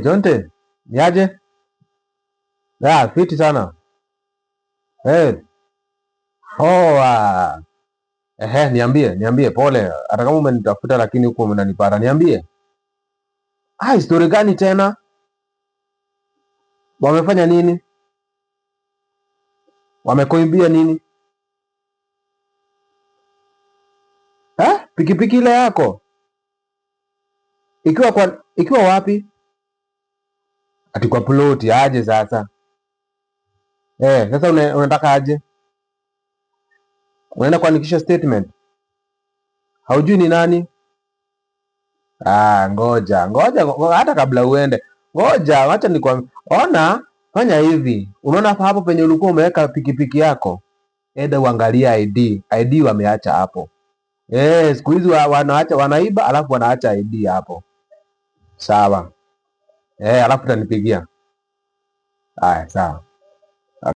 Jonte, niaje? Fiti sana. Hey, oh, niambie pole. Hata kama umenitafuta lakini huko umenanipata. Niambie. Story gani tena? Wamefanya nini? Wamekuibia nini? Pikipiki ile yako? Ikiwa wapi? Ati kwa ploti aje sasa? Sasa unataka aje? Unaenda kuandikisha statement? Haujui ni nani? Ngoja hata kabla uende, ngoja acha nikwambie. Ona, fanya hivi. Unaona hapo penye ulikuwa umeweka pikipiki yako, enda uangalia ID wameacha hapo. Siku hizi wanaacha, wanaiba alafu wanaacha ID hapo. Sawa. Alafu utanipigia. Haya, sawa.